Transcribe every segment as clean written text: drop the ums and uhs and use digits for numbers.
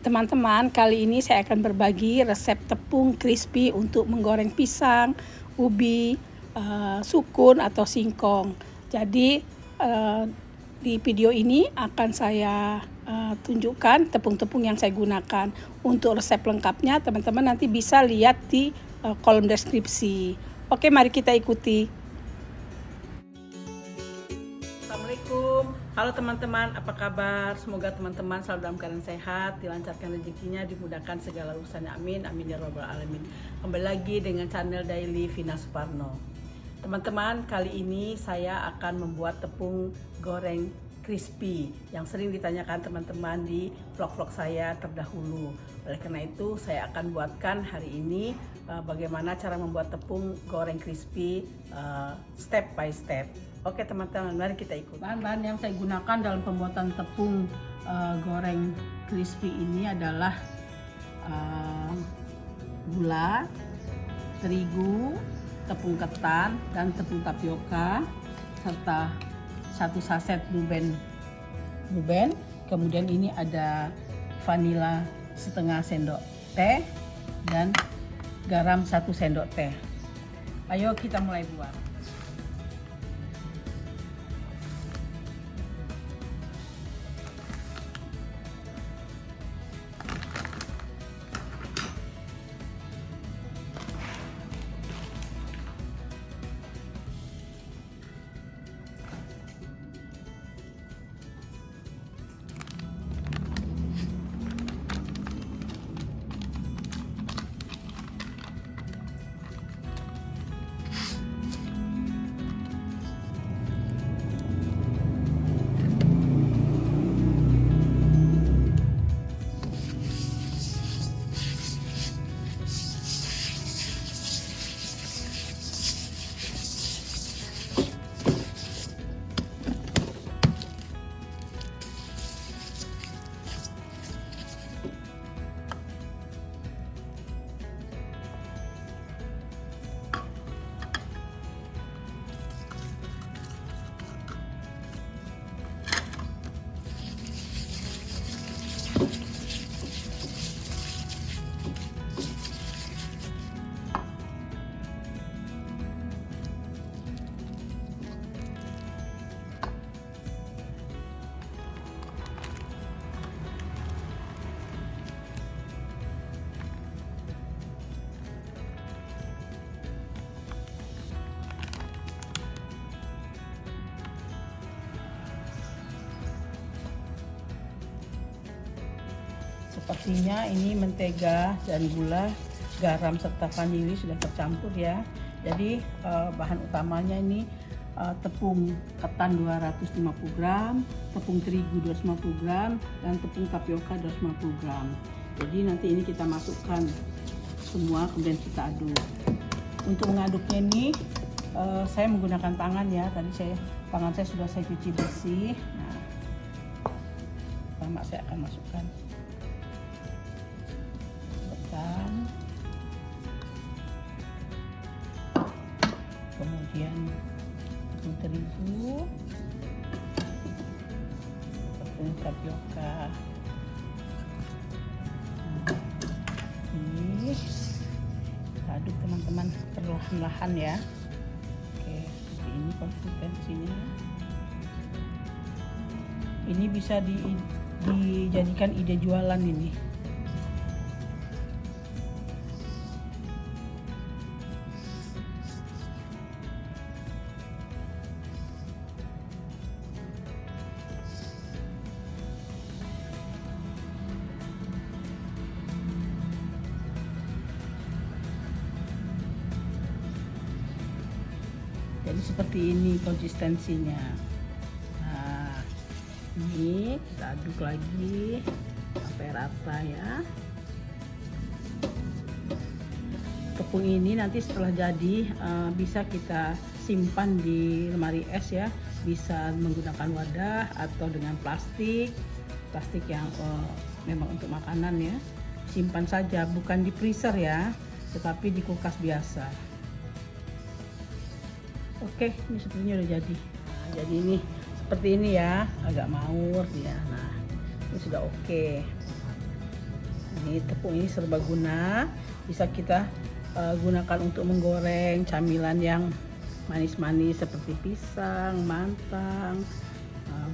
Teman-teman, kali ini saya akan berbagi resep tepung crispy untuk menggoreng pisang, ubi, sukun atau singkong. Jadi di video ini akan saya tunjukkan tepung-tepung yang saya gunakan. Untuk resep lengkapnya teman-teman nanti bisa lihat di kolom deskripsi. Oke, mari kita ikuti. Assalamualaikum, halo teman-teman, apa kabar? Semoga teman-teman selalu dalam keadaan sehat, dilancarkan rezekinya, dimudahkan segala urusannya, amin, amin ya robbal alamin. Kembali lagi dengan channel Daily Vina Suparno. Teman-teman, kali ini saya akan membuat tepung goreng crispy yang sering ditanyakan teman-teman di vlog-vlog saya terdahulu. Oleh karena itu saya akan buatkan hari ini bagaimana cara membuat tepung goreng crispy step by step. Oke teman-teman, mari kita ikut. Bahan-bahan yang saya gunakan dalam pembuatan tepung goreng crispy ini adalah gula, terigu, tepung ketan, dan tepung tapioka, serta 1 saset blue band. Kemudian ini ada vanila setengah sendok teh dan garam 1 sendok teh. Ayo kita mulai buat. Sepertinya ini mentega dan gula, garam serta vanili sudah tercampur ya. Jadi bahan utamanya ini tepung ketan 250 gram, tepung terigu 250 gram, dan tepung tapioka 250 gram. Jadi nanti ini kita masukkan semua kemudian kita aduk. Untuk mengaduknya ini saya menggunakan tangan ya. Tadi tangan saya sudah saya cuci bersih. Nah, pertama saya akan masukkan ketan, kemudian tepung terigu, tepung tapioka. Ini kita aduk teman-teman perlahan-lahan ya. Oke, seperti ini konsistensinya. Ini bisa dijadikan ide jualan ini. Jadi seperti ini konsistensinya. Nah, ini kita aduk lagi sampai rata ya. Tepung ini nanti setelah jadi bisa kita simpan di lemari es ya. Bisa menggunakan wadah atau dengan plastik yang memang untuk makanan ya. Simpan saja, bukan di freezer ya, tetapi di kulkas biasa. Oke, ini sepertinya udah jadi. Nah, jadi ini seperti ini ya, agak maur dia. Nah, ini sudah oke. Ini tepung ini serbaguna, bisa kita gunakan untuk menggoreng camilan yang manis-manis seperti pisang, mantang,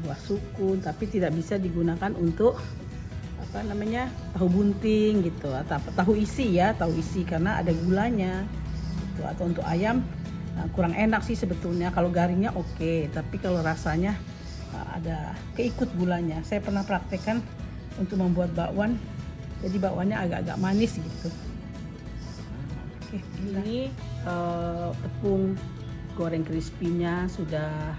buah sukun, tapi tidak bisa digunakan untuk tahu bunting gitu, atau tahu isi ya, tahu isi karena ada gulanya gitu. Atau untuk ayam kurang enak sih sebetulnya, kalau garingnya oke, tapi kalau rasanya ada keikut gulanya. Saya pernah praktekkan untuk membuat bakwan, jadi bakwannya agak-agak manis gitu. Oke, ini tepung goreng crispy-nya sudah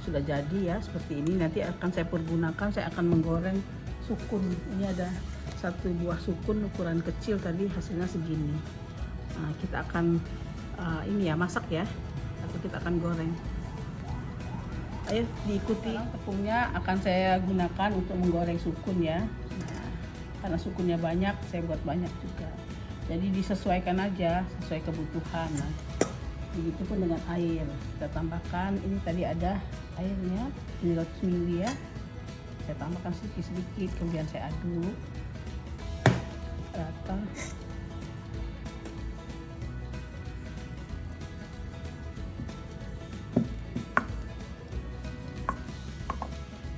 sudah jadi ya, seperti ini. Nanti akan saya pergunakan, saya akan menggoreng sukun. Ini ada satu buah sukun ukuran kecil, tadi hasilnya segini. Kita akan ini ya, masak ya, atau kita akan goreng. Ayo diikuti. Tepungnya akan saya gunakan untuk menggoreng sukun ya. Karena sukunnya banyak, saya buat banyak juga. Jadi disesuaikan aja, sesuai kebutuhan. Begitupun dengan air, kita tambahkan. Ini tadi ada airnya 200 ml ya. Saya tambahkan sedikit-sedikit, kemudian saya aduk rata.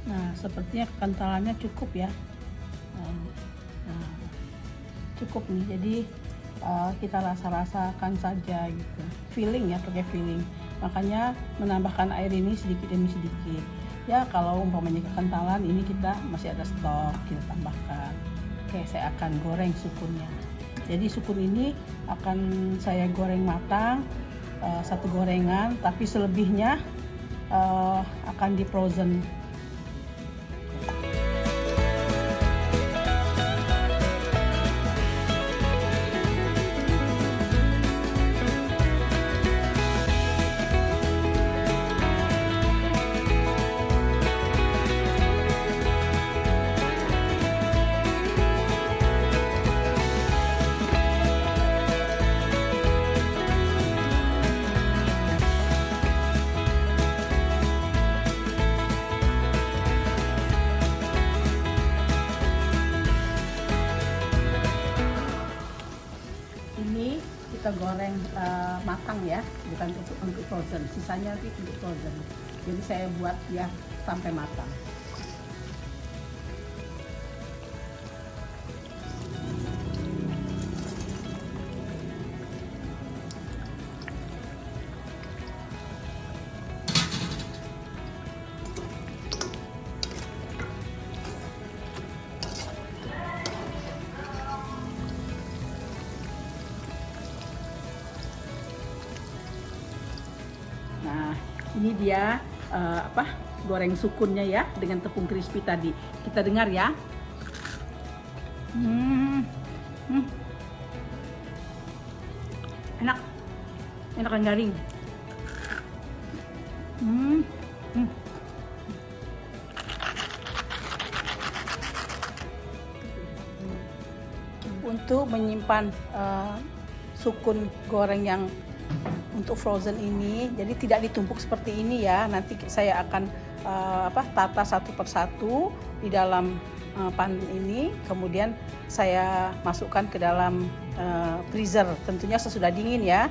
Nah, sepertinya kekentalannya cukup ya. Cukup nih, jadi kita rasa-rasakan saja gitu, feeling ya, pakai feeling. Makanya menambahkan air ini sedikit demi sedikit ya. Kalau umpamanya kekentalan ini kita masih ada stok, kita tambahkan. Oke, saya akan goreng sukunnya. Jadi sukun ini akan saya goreng matang, satu gorengan, tapi selebihnya akan di frozen. Kita goreng matang ya, bukan untuk frozen, sisanya nanti untuk frozen. Jadi saya buat ya sampai matang. Nah, ini dia goreng sukunnya ya dengan tepung crispy tadi. Kita dengar ya. Enak, enak dan garing. Untuk menyimpan sukun goreng yang untuk frozen ini, jadi tidak ditumpuk seperti ini ya. Nanti saya akan tata satu persatu di dalam pan ini, kemudian saya masukkan ke dalam freezer, tentunya sesudah dingin ya.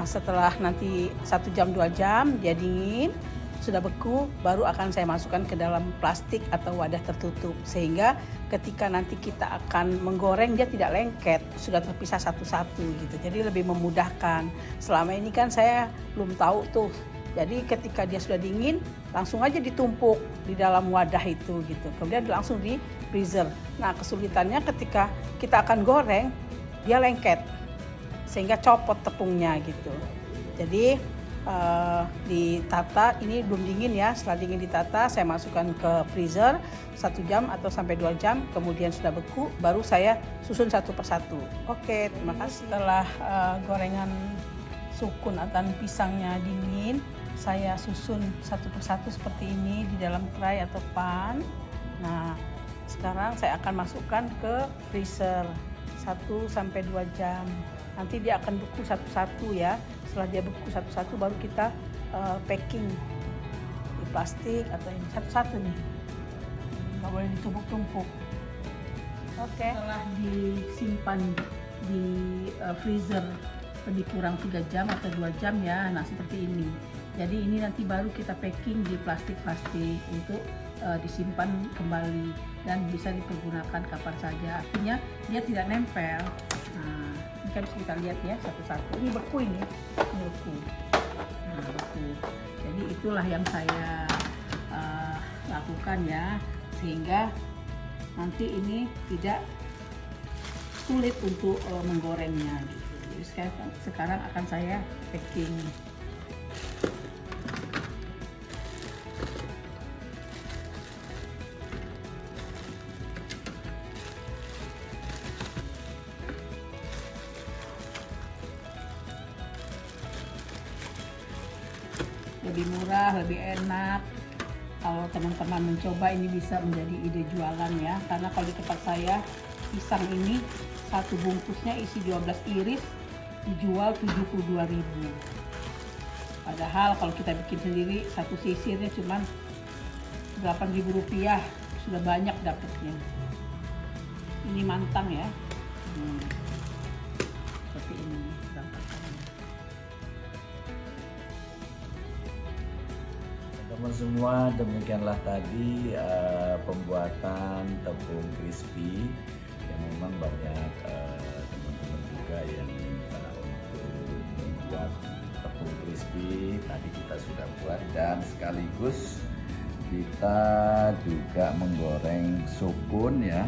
Setelah nanti 1 jam 2 jam dia dingin, sudah beku, baru akan saya masukkan ke dalam plastik atau wadah tertutup, sehingga ketika nanti kita akan menggoreng dia tidak lengket, sudah terpisah satu-satu gitu. Jadi lebih memudahkan. Selama ini kan saya belum tahu tuh. Jadi ketika dia sudah dingin, langsung aja ditumpuk di dalam wadah itu gitu. Kemudian langsung di freezer. Nah, kesulitannya ketika kita akan goreng, dia lengket, sehingga copot tepungnya gitu. Jadi ditata, ini belum dingin ya. Setelah dingin ditata, saya masukkan ke freezer 1 jam atau sampai 2 jam, kemudian sudah beku, baru saya susun satu persatu. Oke, terima kasih. Setelah gorengan sukun atau pisangnya dingin, saya susun satu persatu seperti ini di dalam tray atau pan. Nah, sekarang saya akan masukkan ke freezer 1 sampai 2 jam. Nanti dia akan beku satu-satu ya. Setelah dia beku satu-satu, baru kita packing di plastik atau ini satu-satu nih. Nggak boleh ditumpuk-tumpuk. Oke. Setelah disimpan di freezer lebih kurang 3 jam atau 2 jam ya, nah seperti ini. Jadi ini nanti baru kita packing di plastik-plastik untuk disimpan kembali dan bisa dipergunakan kapan saja. Artinya dia tidak nempel. Nah, ini kan bisa kita lihat ya satu-satu. Ini beku ini beku. Nah, beku. Jadi itulah yang saya lakukan ya, sehingga nanti ini tidak sulit untuk menggorengnya gitu. Jadi sekarang akan saya packing. Lebih murah, lebih enak. Kalau teman-teman mencoba, ini bisa menjadi ide jualan ya. Karena kalau di tempat saya, pisang ini satu bungkusnya isi 12 iris dijual 72.000. Padahal kalau kita bikin sendiri satu sisirnya cuma 8.000 rupiah, sudah banyak dapatnya. Ini mantang ya. Seperti ini berantakannya. Teman semua, demikianlah tadi pembuatan tepung crispy yang memang banyak teman-teman juga yang minta untuk membuat tepung crispy. Tadi kita sudah buat dan sekaligus kita juga menggoreng sukun ya.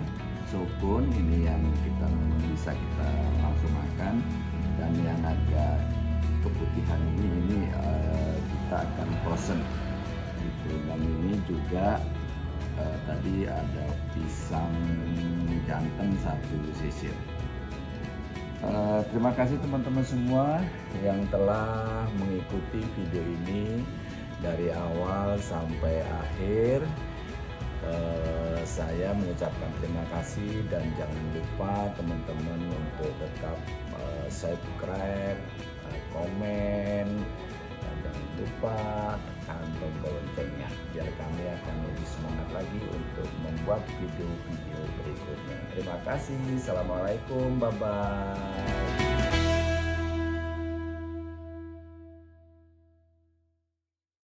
Sukun ini yang kita bisa kita langsung makan, dan yang agak keputihan ini kita akan frozen. Dan ini juga tadi ada pisang ganteng satu sisir. Terima kasih teman-teman semua yang telah mengikuti video ini dari awal sampai akhir. Saya mengucapkan terima kasih dan jangan lupa teman-teman untuk tetap subscribe, komen, dan jangan lupa tekan tombol loncengnya biar kami akan lebih semangat lagi untuk membuat video-video berikutnya. Terima kasih. Assalamualaikum. Bye-bye.